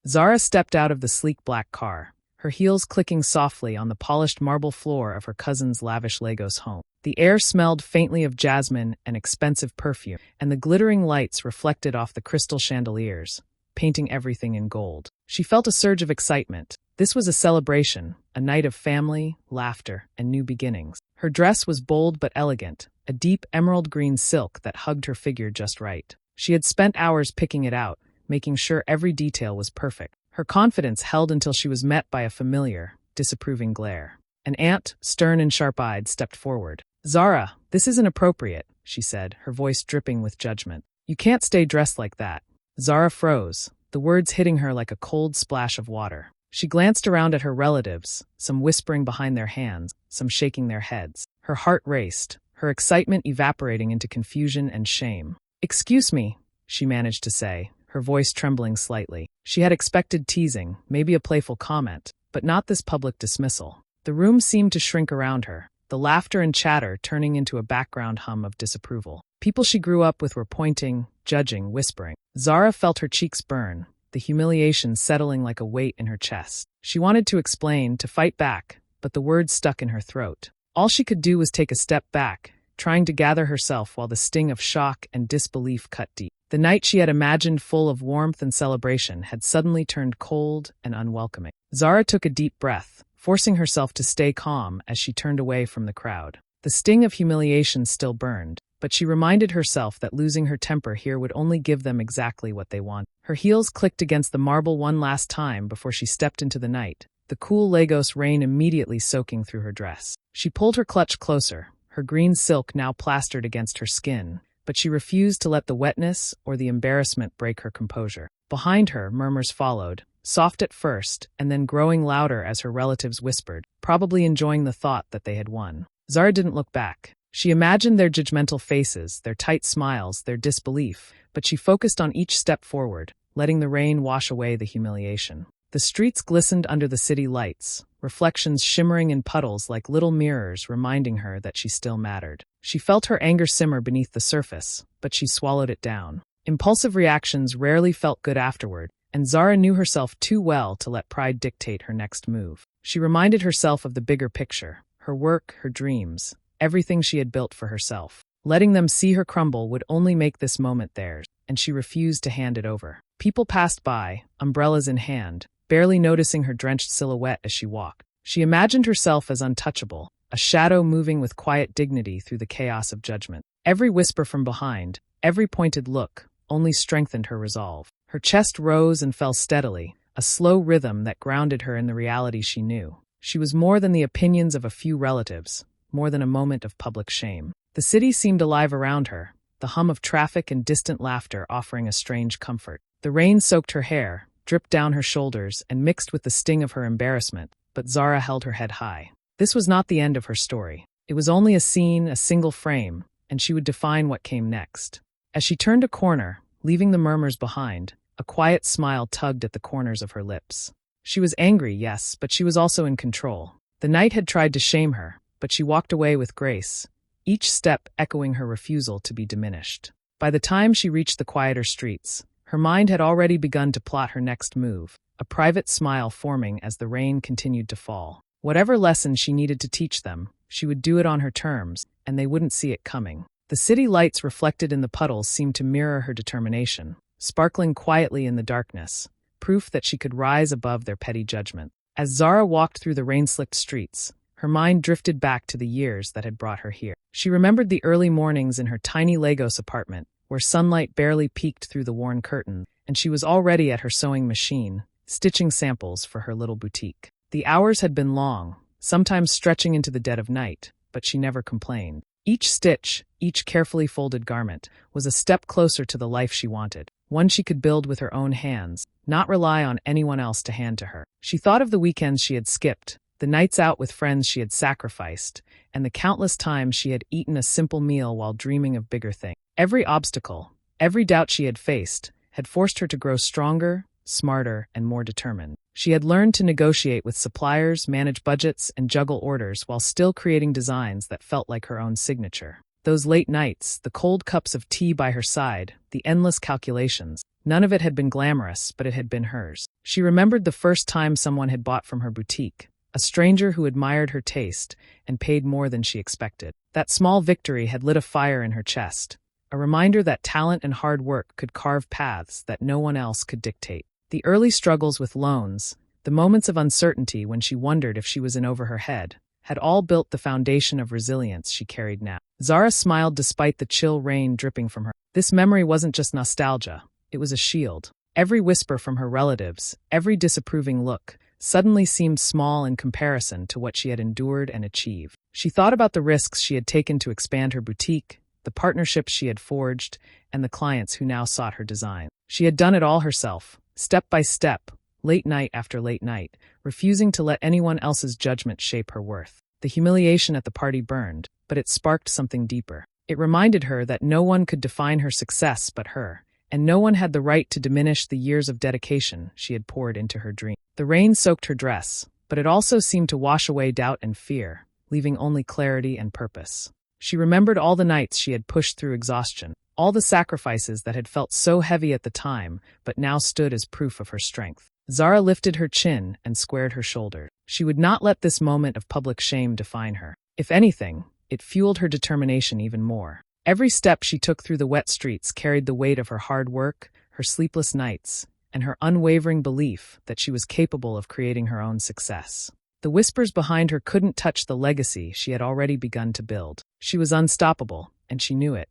Zara stepped out of the sleek black car, her heels clicking softly on the polished marble floor of her cousin's lavish Lagos home. The air smelled faintly of jasmine and expensive perfume, and the glittering lights reflected off the crystal chandeliers, painting everything in gold. She felt a surge of excitement. This was a celebration, a night of family, laughter, and new beginnings. Her dress was bold but elegant, a deep emerald green silk that hugged her figure just right. She had spent hours picking it out, making sure every detail was perfect. Her confidence held until she was met by a familiar, disapproving glare. An aunt, stern and sharp-eyed, stepped forward. "Zara, this isn't appropriate," she said, her voice dripping with judgment. "You can't stay dressed like that." Zara froze, the words hitting her like a cold splash of water. She glanced around at her relatives, some whispering behind their hands, some shaking their heads. Her heart raced, her excitement evaporating into confusion and shame. "Excuse me," she managed to say, her voice trembling slightly. She had expected teasing, maybe a playful comment, but not this public dismissal. The room seemed to shrink around her, the laughter and chatter turning into a background hum of disapproval. People she grew up with were pointing, judging, whispering. Zara felt her cheeks burn, the humiliation settling like a weight in her chest. She wanted to explain, to fight back, but the words stuck in her throat. All she could do was take a step back, trying to gather herself while the sting of shock and disbelief cut deep. The night she had imagined full of warmth and celebration had suddenly turned cold and unwelcoming. Zara took a deep breath, forcing herself to stay calm as she turned away from the crowd. The sting of humiliation still burned, but she reminded herself that losing her temper here would only give them exactly what they wanted. Her heels clicked against the marble one last time before she stepped into the night, the cool Lagos rain immediately soaking through her dress. She pulled her clutch closer, her green silk now plastered against her skin, but she refused to let the wetness or the embarrassment break her composure. Behind her, murmurs followed, soft at first, and then growing louder as her relatives whispered, probably enjoying the thought that they had won. Zara didn't look back. She imagined their judgmental faces, their tight smiles, their disbelief, but she focused on each step forward, letting the rain wash away the humiliation. The streets glistened under the city lights, reflections shimmering in puddles like little mirrors reminding her that she still mattered. She felt her anger simmer beneath the surface, but she swallowed it down. Impulsive reactions rarely felt good afterward, and Zara knew herself too well to let pride dictate her next move. She reminded herself of the bigger picture, her work, her dreams, everything she had built for herself. Letting them see her crumble would only make this moment theirs, and she refused to hand it over. People passed by, umbrellas in hand, barely noticing her drenched silhouette as she walked. She imagined herself as untouchable, a shadow moving with quiet dignity through the chaos of judgment. Every whisper from behind, every pointed look, only strengthened her resolve. Her chest rose and fell steadily, a slow rhythm that grounded her in the reality she knew. She was more than the opinions of a few relatives, more than a moment of public shame. The city seemed alive around her, the hum of traffic and distant laughter offering a strange comfort. The rain soaked her hair, dripped down her shoulders, and mixed with the sting of her embarrassment, but Zara held her head high. This was not the end of her story. It was only a scene, a single frame, and she would define what came next. As she turned a corner, leaving the murmurs behind, a quiet smile tugged at the corners of her lips. She was angry, yes, but she was also in control. The night had tried to shame her, but she walked away with grace, each step echoing her refusal to be diminished. By the time she reached the quieter streets, her mind had already begun to plot her next move, a private smile forming as the rain continued to fall. Whatever lesson she needed to teach them, she would do it on her terms, and they wouldn't see it coming. The city lights reflected in the puddles seemed to mirror her determination, sparkling quietly in the darkness, proof that she could rise above their petty judgment. As Zara walked through the rain-slicked streets, her mind drifted back to the years that had brought her here. She remembered the early mornings in her tiny Lagos apartment, where sunlight barely peeked through the worn curtain, and she was already at her sewing machine, stitching samples for her little boutique. The hours had been long, sometimes stretching into the dead of night, but she never complained. Each stitch, each carefully folded garment, was a step closer to the life she wanted, one she could build with her own hands, not rely on anyone else to hand to her. She thought of the weekends she had skipped, the nights out with friends she had sacrificed, and the countless times she had eaten a simple meal while dreaming of bigger things. Every obstacle, every doubt she had faced, had forced her to grow stronger, smarter, and more determined. She had learned to negotiate with suppliers, manage budgets, and juggle orders while still creating designs that felt like her own signature. Those late nights, the cold cups of tea by her side, the endless calculations. None of it had been glamorous, but it had been hers. She remembered the first time someone had bought from her boutique, a stranger who admired her taste and paid more than she expected. That small victory had lit a fire in her chest, a reminder that talent and hard work could carve paths that no one else could dictate. The early struggles with loans, the moments of uncertainty when she wondered if she was in over her head, had all built the foundation of resilience she carried now. Zara smiled despite the chill rain dripping from her. This memory wasn't just nostalgia, it was a shield. Every whisper from her relatives, every disapproving look, suddenly seemed small in comparison to what she had endured and achieved. She thought about the risks she had taken to expand her boutique, the partnerships she had forged, and the clients who now sought her design. She had done it all herself, step by step, late night after late night, refusing to let anyone else's judgment shape her worth. The humiliation at the party burned, but it sparked something deeper. It reminded her that no one could define her success but her, and no one had the right to diminish the years of dedication she had poured into her dream. The rain soaked her dress, but it also seemed to wash away doubt and fear, leaving only clarity and purpose. She remembered all the nights she had pushed through exhaustion, all the sacrifices that had felt so heavy at the time but now stood as proof of her strength. Zara lifted her chin and squared her shoulders. She would not let this moment of public shame define her. If anything, it fueled her determination even more. Every step she took through the wet streets carried the weight of her hard work, her sleepless nights, and her unwavering belief that she was capable of creating her own success. The whispers behind her couldn't touch the legacy she had already begun to build. She was unstoppable, and she knew it.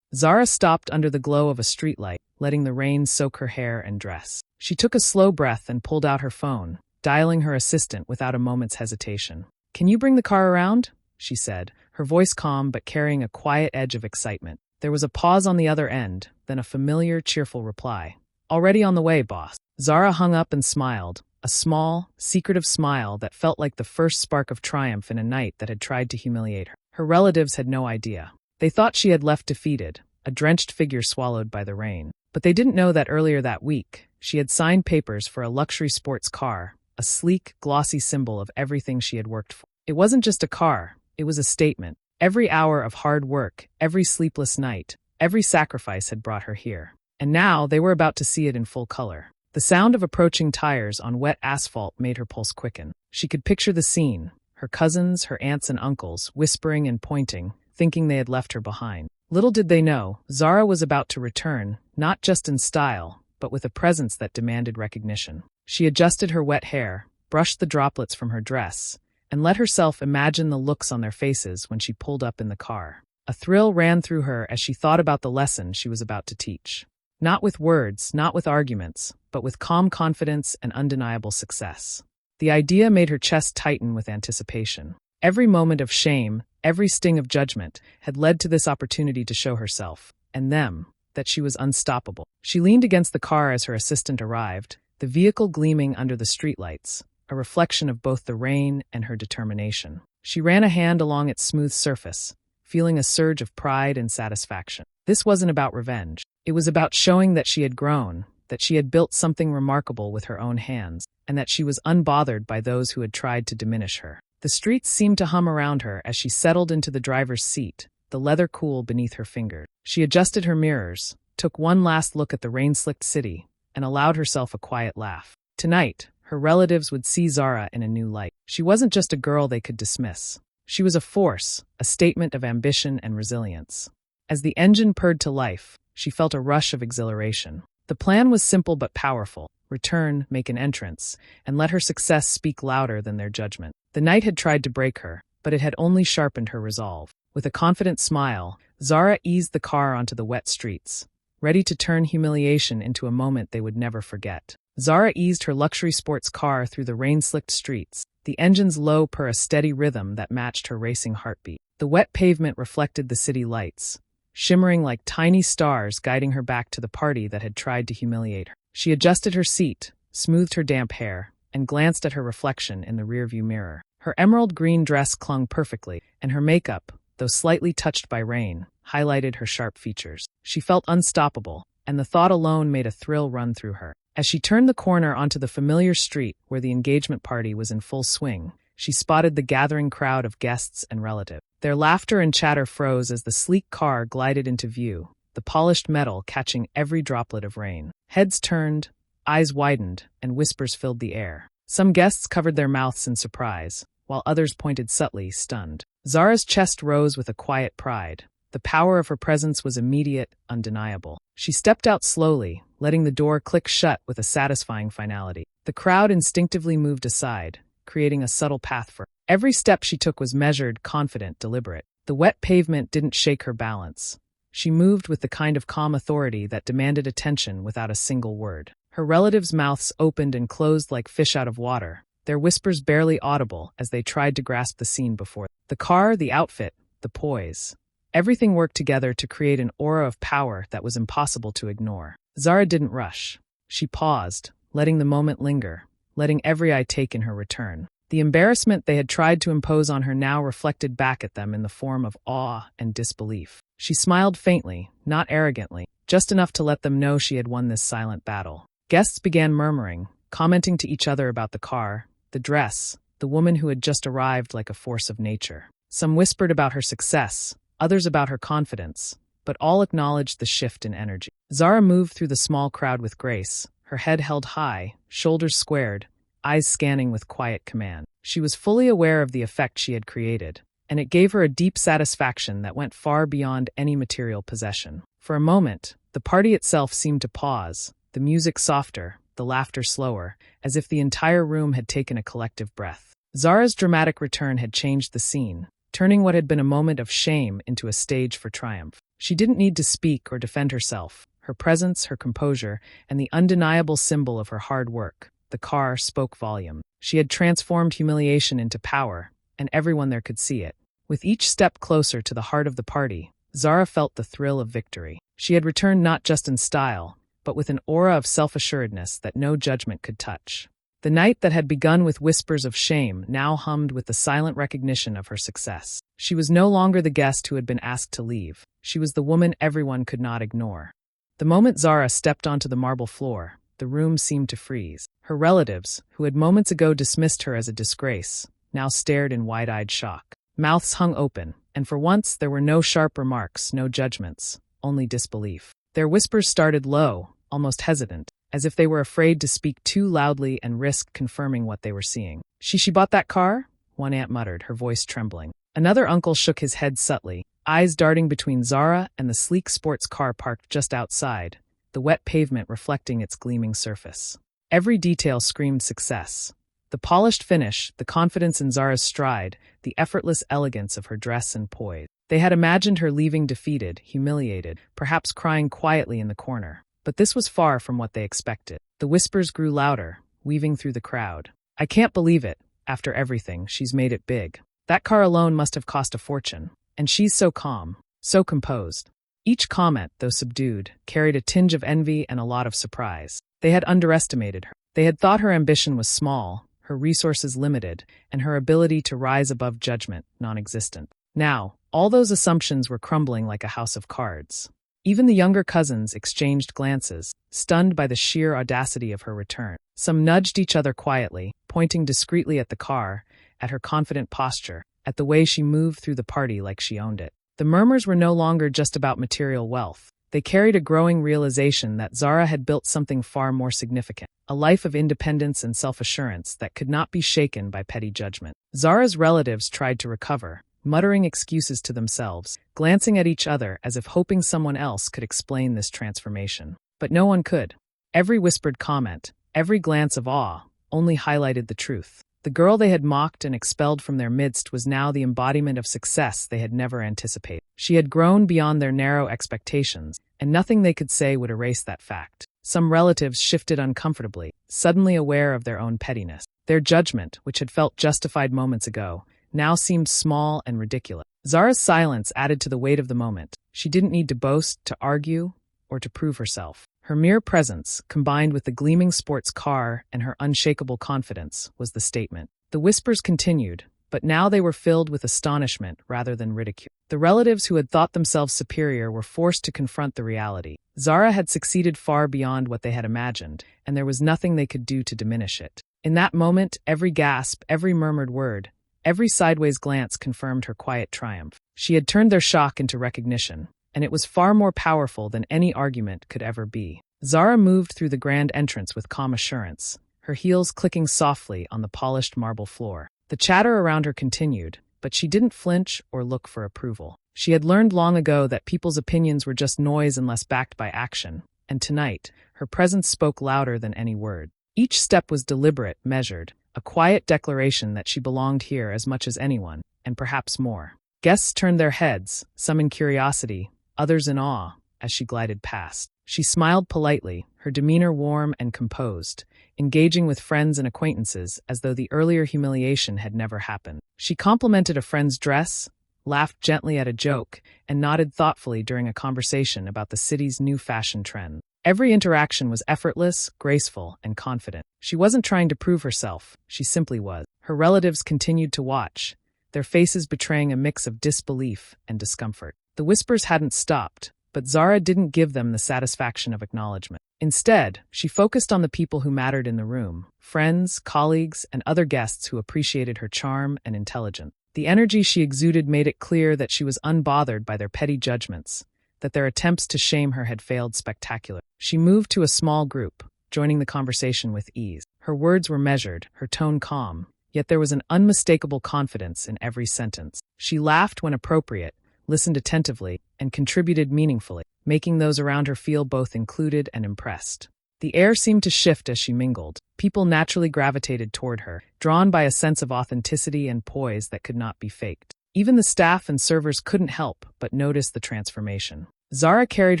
Zara stopped under the glow of a streetlight, letting the rain soak her hair and dress. She took a slow breath and pulled out her phone, dialing her assistant without a moment's hesitation. "Can you bring the car around?" she said, her voice calm but carrying a quiet edge of excitement. There was a pause on the other end, then a familiar, cheerful reply. "Already on the way, boss." Zara hung up and smiled, a small, secretive smile that felt like the first spark of triumph in a night that had tried to humiliate her. Her relatives had no idea. They thought she had left defeated, a drenched figure swallowed by the rain. But they didn't know that earlier that week, she had signed papers for a luxury sports car, a sleek, glossy symbol of everything she had worked for. It wasn't just a car, it was a statement. Every hour of hard work, every sleepless night, every sacrifice had brought her here. And now they were about to see it in full color. The sound of approaching tires on wet asphalt made her pulse quicken. She could picture the scene, her cousins, her aunts and uncles, whispering and pointing, thinking they had left her behind. Little did they know, Zara was about to return, not just in style, but with a presence that demanded recognition. She adjusted her wet hair, brushed the droplets from her dress, and let herself imagine the looks on their faces when she pulled up in the car. A thrill ran through her as she thought about the lesson she was about to teach. Not with words, not with arguments, but with calm confidence and undeniable success. The idea made her chest tighten with anticipation. Every moment of shame, every sting of judgment, had led to this opportunity to show herself, and them, that she was unstoppable. She leaned against the car as her assistant arrived, the vehicle gleaming under the streetlights, a reflection of both the rain and her determination. She ran a hand along its smooth surface, feeling a surge of pride and satisfaction. This wasn't about revenge. It was about showing that she had grown, that she had built something remarkable with her own hands, and that she was unbothered by those who had tried to diminish her. The streets seemed to hum around her as she settled into the driver's seat, the leather cool beneath her fingers. She adjusted her mirrors, took one last look at the rain-slicked city, and allowed herself a quiet laugh. Tonight, her relatives would see Zara in a new light. She wasn't just a girl they could dismiss. She was a force, a statement of ambition and resilience. As the engine purred to life, she felt a rush of exhilaration. The plan was simple but powerful. Return, make an entrance, and let her success speak louder than their judgment. The night had tried to break her, but it had only sharpened her resolve. With a confident smile, Zara eased the car onto the wet streets, ready to turn humiliation into a moment they would never forget. Zara eased her luxury sports car through the rain-slicked streets, the engine's low purr a steady rhythm that matched her racing heartbeat. The wet pavement reflected the city lights, shimmering like tiny stars guiding her back to the party that had tried to humiliate her. She adjusted her seat, smoothed her damp hair, and glanced at her reflection in the rearview mirror. Her emerald green dress clung perfectly, and her makeup, though slightly touched by rain, highlighted her sharp features. She felt unstoppable, and the thought alone made a thrill run through her. As she turned the corner onto the familiar street where the engagement party was in full swing, she spotted the gathering crowd of guests and relatives. Their laughter and chatter froze as the sleek car glided into view, the polished metal catching every droplet of rain. Heads turned, eyes widened, and whispers filled the air. Some guests covered their mouths in surprise, while others pointed subtly, stunned. Zara's chest rose with a quiet pride. The power of her presence was immediate, undeniable. She stepped out slowly, letting the door click shut with a satisfying finality. The crowd instinctively moved aside, creating a subtle path for her. Every step she took was measured, confident, deliberate. The wet pavement didn't shake her balance. She moved with the kind of calm authority that demanded attention without a single word. Her relatives' mouths opened and closed like fish out of water, their whispers barely audible as they tried to grasp the scene before them. The car, the outfit, the poise. Everything worked together to create an aura of power that was impossible to ignore. Zara didn't rush. She paused, letting the moment linger, letting every eye take in her return. The embarrassment they had tried to impose on her now reflected back at them in the form of awe and disbelief. She smiled faintly, not arrogantly, just enough to let them know she had won this silent battle. Guests began murmuring, commenting to each other about the car, the dress, the woman who had just arrived like a force of nature. Some whispered about her success, others about her confidence, but all acknowledged the shift in energy. Zara moved through the small crowd with grace, her head held high, shoulders squared, eyes scanning with quiet command. She was fully aware of the effect she had created, and it gave her a deep satisfaction that went far beyond any material possession. For a moment, the party itself seemed to pause, the music softer, the laughter slower, as if the entire room had taken a collective breath. Zara's dramatic return had changed the scene, turning what had been a moment of shame into a stage for triumph. She didn't need to speak or defend herself. Her presence, her composure, and the undeniable symbol of her hard work, the car, spoke volumes. She had transformed humiliation into power, and everyone there could see it. With each step closer to the heart of the party, Zara felt the thrill of victory. She had returned not just in style, but with an aura of self-assuredness that no judgment could touch. The night that had begun with whispers of shame now hummed with the silent recognition of her success. She was no longer the guest who had been asked to leave. She was the woman everyone could not ignore. The moment Zara stepped onto the marble floor, the room seemed to freeze. Her relatives, who had moments ago dismissed her as a disgrace, now stared in wide-eyed shock. Mouths hung open, and for once there were no sharp remarks, no judgments, only disbelief. Their whispers started low, almost hesitant, as if they were afraid to speak too loudly and risk confirming what they were seeing. She bought that car? One aunt muttered, her voice trembling. Another uncle shook his head subtly, eyes darting between Zara and the sleek sports car parked just outside, the wet pavement reflecting its gleaming surface. Every detail screamed success. The polished finish, the confidence in Zara's stride, the effortless elegance of her dress and poise. They had imagined her leaving defeated, humiliated, perhaps crying quietly in the corner. But this was far from what they expected. The whispers grew louder, weaving through the crowd. I can't believe it. After everything, she's made it big. That car alone must have cost a fortune. And she's so calm, so composed. Each comment, though subdued, carried a tinge of envy and a lot of surprise. They had underestimated her. They had thought her ambition was small, her resources limited, and her ability to rise above judgment non-existent. Now, all those assumptions were crumbling like a house of cards. Even the younger cousins exchanged glances, stunned by the sheer audacity of her return. Some nudged each other quietly, pointing discreetly at the car, at her confident posture, at the way she moved through the party like she owned it. The murmurs were no longer just about material wealth. They carried a growing realization that Zara had built something far more significant, a life of independence and self-assurance that could not be shaken by petty judgment. Zara's relatives tried to recover, muttering excuses to themselves, glancing at each other as if hoping someone else could explain this transformation. But no one could. Every whispered comment, every glance of awe, only highlighted the truth. The girl they had mocked and expelled from their midst was now the embodiment of success they had never anticipated. She had grown beyond their narrow expectations, and nothing they could say would erase that fact. Some relatives shifted uncomfortably, suddenly aware of their own pettiness. Their judgment, which had felt justified moments ago, now seemed small and ridiculous. Zara's silence added to the weight of the moment. She didn't need to boast, to argue, or to prove herself. Her mere presence, combined with the gleaming sports car and her unshakable confidence, was the statement. The whispers continued, but now they were filled with astonishment rather than ridicule. The relatives who had thought themselves superior were forced to confront the reality. Zara had succeeded far beyond what they had imagined, and there was nothing they could do to diminish it. In that moment, every gasp, every murmured word, every sideways glance confirmed her quiet triumph. She had turned their shock into recognition, and it was far more powerful than any argument could ever be. Zara moved through the grand entrance with calm assurance, her heels clicking softly on the polished marble floor. The chatter around her continued, but she didn't flinch or look for approval. She had learned long ago that people's opinions were just noise unless backed by action, and tonight, her presence spoke louder than any word. Each step was deliberate, measured, a quiet declaration that she belonged here as much as anyone, and perhaps more. Guests turned their heads, some in curiosity, others in awe, as she glided past. She smiled politely, her demeanor warm and composed, engaging with friends and acquaintances as though the earlier humiliation had never happened. She complimented a friend's dress, laughed gently at a joke, and nodded thoughtfully during a conversation about the city's new fashion trend. Every interaction was effortless, graceful, and confident. She wasn't trying to prove herself, she simply was. Her relatives continued to watch, their faces betraying a mix of disbelief and discomfort. The whispers hadn't stopped, but Zara didn't give them the satisfaction of acknowledgement. Instead, she focused on the people who mattered in the room, friends, colleagues, and other guests who appreciated her charm and intelligence. The energy she exuded made it clear that she was unbothered by their petty judgments, that their attempts to shame her had failed spectacularly. She moved to a small group, joining the conversation with ease. Her words were measured, her tone calm, yet there was an unmistakable confidence in every sentence. She laughed when appropriate, listened attentively, and contributed meaningfully, making those around her feel both included and impressed. The air seemed to shift as she mingled. People naturally gravitated toward her, drawn by a sense of authenticity and poise that could not be faked. Even the staff and servers couldn't help but notice the transformation. Zara carried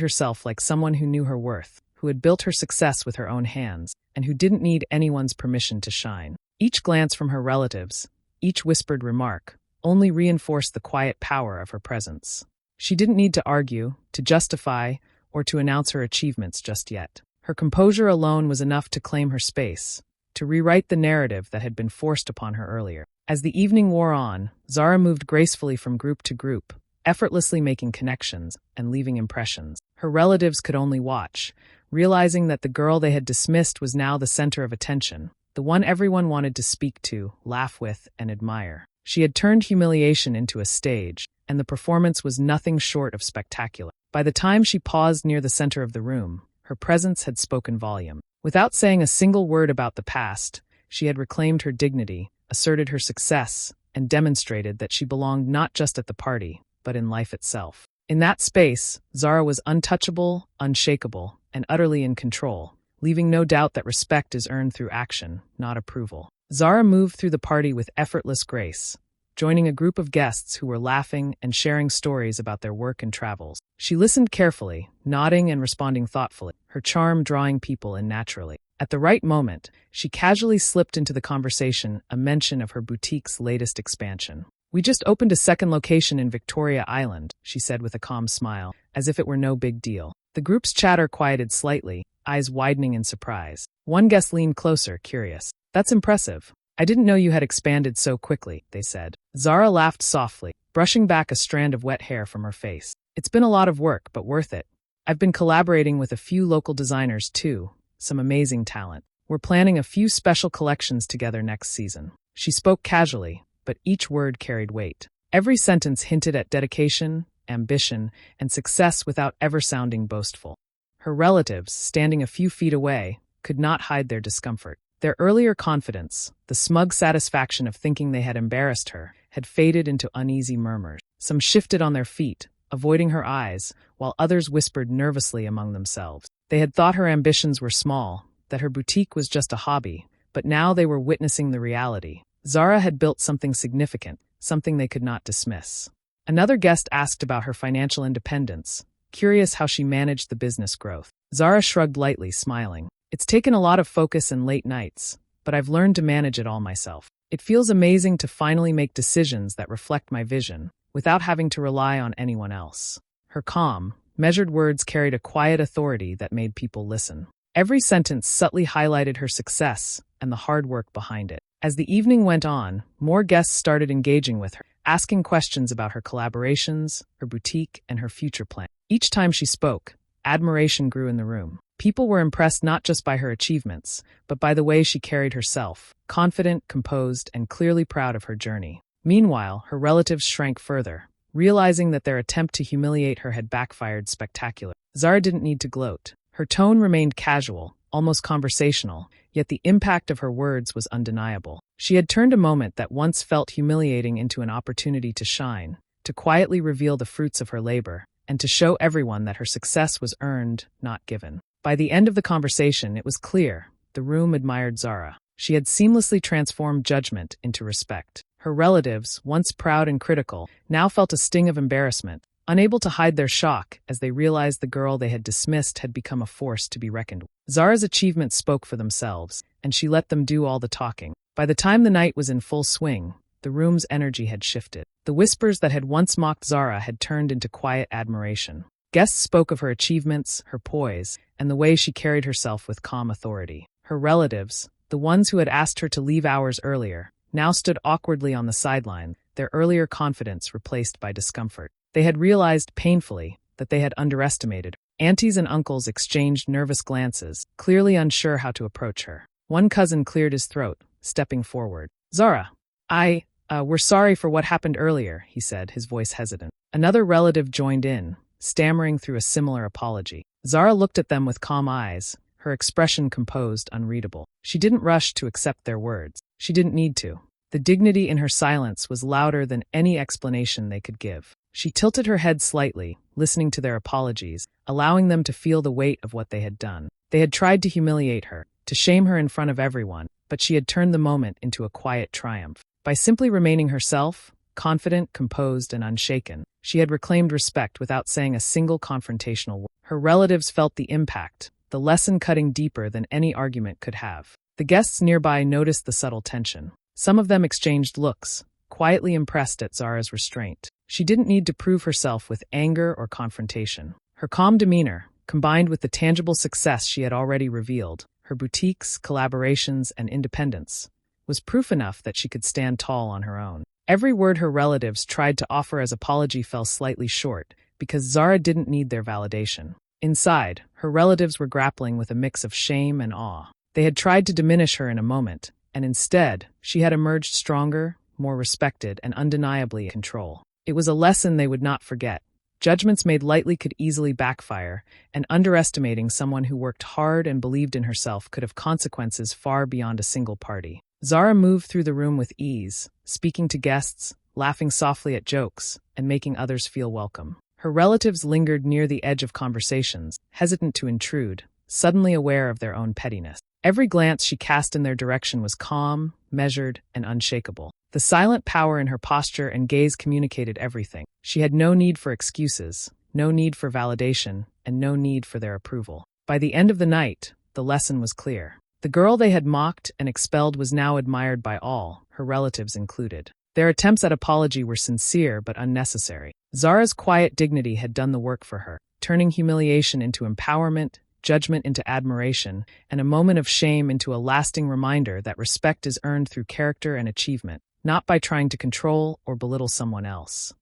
herself like someone who knew her worth, who had built her success with her own hands, and who didn't need anyone's permission to shine. Each glance from her relatives, each whispered remark, only reinforced the quiet power of her presence. She didn't need to argue, to justify, or to announce her achievements just yet. Her composure alone was enough to claim her space, to rewrite the narrative that had been forced upon her earlier. As the evening wore on, Zara moved gracefully from group to group, effortlessly making connections and leaving impressions. Her relatives could only watch, realizing that the girl they had dismissed was now the center of attention, the one everyone wanted to speak to, laugh with, and admire. She had turned humiliation into a stage, and the performance was nothing short of spectacular. By the time she paused near the center of the room, her presence had spoken volume. Without saying a single word about the past, she had reclaimed her dignity, asserted her success, and demonstrated that she belonged not just at the party, but in life itself. In that space, Zara was untouchable, unshakable, and utterly in control, leaving no doubt that respect is earned through action, not approval. Zara moved through the party with effortless grace, joining a group of guests who were laughing and sharing stories about their work and travels. She listened carefully, nodding and responding thoughtfully, her charm drawing people in naturally. At the right moment, she casually slipped into the conversation a mention of her boutique's latest expansion. "We just opened a second location in Victoria Island," she said with a calm smile, as if it were no big deal. The group's chatter quieted slightly, eyes widening in surprise. One guest leaned closer, curious. "That's impressive. I didn't know you had expanded so quickly," they said. Zara laughed softly, brushing back a strand of wet hair from her face. "It's been a lot of work, but worth it. I've been collaborating with a few local designers too, some amazing talent. We're planning a few special collections together next season." She spoke casually, but each word carried weight. Every sentence hinted at dedication, ambition, and success without ever sounding boastful. Her relatives, standing a few feet away, could not hide their discomfort. Their earlier confidence, the smug satisfaction of thinking they had embarrassed her, had faded into uneasy murmurs. Some shifted on their feet, avoiding her eyes, while others whispered nervously among themselves. They had thought her ambitions were small, that her boutique was just a hobby, but now they were witnessing the reality. Zara had built something significant, something they could not dismiss. Another guest asked about her financial independence, curious how she managed the business growth. Zara shrugged lightly, smiling. "It's taken a lot of focus and late nights, but I've learned to manage it all myself. It feels amazing to finally make decisions that reflect my vision, without having to rely on anyone else." Her calm, measured words carried a quiet authority that made people listen. Every sentence subtly highlighted her success and the hard work behind it. As the evening went on, more guests started engaging with her, asking questions about her collaborations, her boutique, and her future plan. Each time she spoke, admiration grew in the room. People were impressed not just by her achievements, but by the way she carried herself, confident, composed, and clearly proud of her journey. Meanwhile, her relatives shrank further, realizing that their attempt to humiliate her had backfired spectacularly. Zara didn't need to gloat. Her tone remained casual, almost conversational, yet the impact of her words was undeniable. She had turned a moment that once felt humiliating into an opportunity to shine, to quietly reveal the fruits of her labor, and to show everyone that her success was earned, not given. By the end of the conversation, it was clear the room admired Zara. She had seamlessly transformed judgment into respect. Her relatives, once proud and critical, now felt a sting of embarrassment, unable to hide their shock as they realized the girl they had dismissed had become a force to be reckoned with. Zara's achievements spoke for themselves, and she let them do all the talking. By the time the night was in full swing, the room's energy had shifted. The whispers that had once mocked Zara had turned into quiet admiration. Guests spoke of her achievements, her poise, and the way she carried herself with calm authority. Her relatives, the ones who had asked her to leave hours earlier, now stood awkwardly on the sideline, their earlier confidence replaced by discomfort. They had realized painfully that they had underestimated her. Aunties and uncles exchanged nervous glances, clearly unsure how to approach her. One cousin cleared his throat, stepping forward. "Zara, we're sorry for what happened earlier," he said, his voice hesitant. Another relative joined in, stammering through a similar apology. Zara looked at them with calm eyes, her expression composed, unreadable. She didn't rush to accept their words. She didn't need to. The dignity in her silence was louder than any explanation they could give. She tilted her head slightly, listening to their apologies, allowing them to feel the weight of what they had done. They had tried to humiliate her, to shame her in front of everyone, but she had turned the moment into a quiet triumph. By simply remaining herself, confident, composed, and unshaken, she had reclaimed respect without saying a single confrontational word. Her relatives felt the impact, the lesson cutting deeper than any argument could have. The guests nearby noticed the subtle tension. Some of them exchanged looks, quietly impressed at Zara's restraint. She didn't need to prove herself with anger or confrontation. Her calm demeanor, combined with the tangible success she had already revealed, her boutiques, collaborations, and independence, was proof enough that she could stand tall on her own. Every word her relatives tried to offer as apology fell slightly short, because Zara didn't need their validation. Inside, her relatives were grappling with a mix of shame and awe. They had tried to diminish her in a moment, and instead, she had emerged stronger, more respected, and undeniably in control. It was a lesson they would not forget. Judgments made lightly could easily backfire, and underestimating someone who worked hard and believed in herself could have consequences far beyond a single party. Zara moved through the room with ease, speaking to guests, laughing softly at jokes, and making others feel welcome. Her relatives lingered near the edge of conversations, hesitant to intrude, suddenly aware of their own pettiness. Every glance she cast in their direction was calm, measured, and unshakable. The silent power in her posture and gaze communicated everything. She had no need for excuses, no need for validation, and no need for their approval. By the end of the night, the lesson was clear. The girl they had mocked and expelled was now admired by all, her relatives included. Their attempts at apology were sincere but unnecessary. Zara's quiet dignity had done the work for her, turning humiliation into empowerment, judgment into admiration, and a moment of shame into a lasting reminder that respect is earned through character and achievement, not by trying to control or belittle someone else.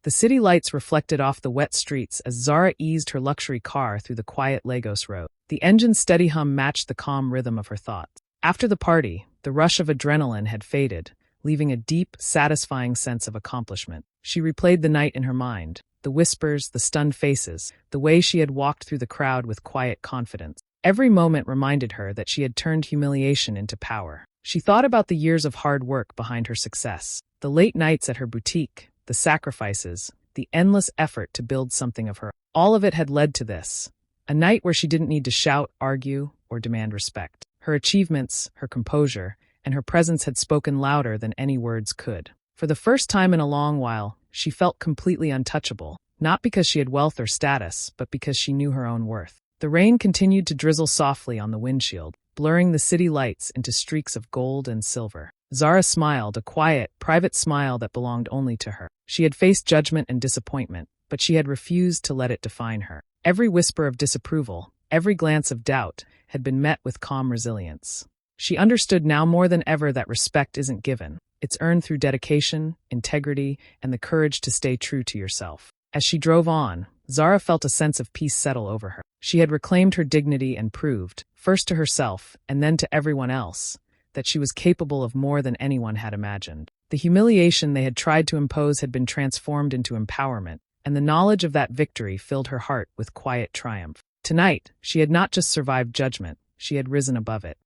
The city lights reflected off the wet streets as Zara eased her luxury car through the quiet Lagos road. The engine's steady hum matched the calm rhythm of her thoughts. After the party, the rush of adrenaline had faded, leaving a deep, satisfying sense of accomplishment. She replayed the night in her mind, the whispers, the stunned faces, the way she had walked through the crowd with quiet confidence. Every moment reminded her that she had turned humiliation into power. She thought about the years of hard work behind her success, the late nights at her boutique, the sacrifices, the endless effort to build something of her. All of it had led to this, a night where she didn't need to shout, argue, or demand respect. Her achievements, her composure, and her presence had spoken louder than any words could. For the first time in a long while, she felt completely untouchable, not because she had wealth or status, but because she knew her own worth. The rain continued to drizzle softly on the windshield, blurring the city lights into streaks of gold and silver. Zara smiled, a quiet, private smile that belonged only to her. She had faced judgment and disappointment, but she had refused to let it define her. Every whisper of disapproval, every glance of doubt, had been met with calm resilience. She understood now more than ever that respect isn't given. It's earned through dedication, integrity, and the courage to stay true to yourself. As she drove on, Zara felt a sense of peace settle over her. She had reclaimed her dignity and proved, first to herself and then to everyone else, that she was capable of more than anyone had imagined. The humiliation they had tried to impose had been transformed into empowerment, and the knowledge of that victory filled her heart with quiet triumph. Tonight, she had not just survived judgment, she had risen above it.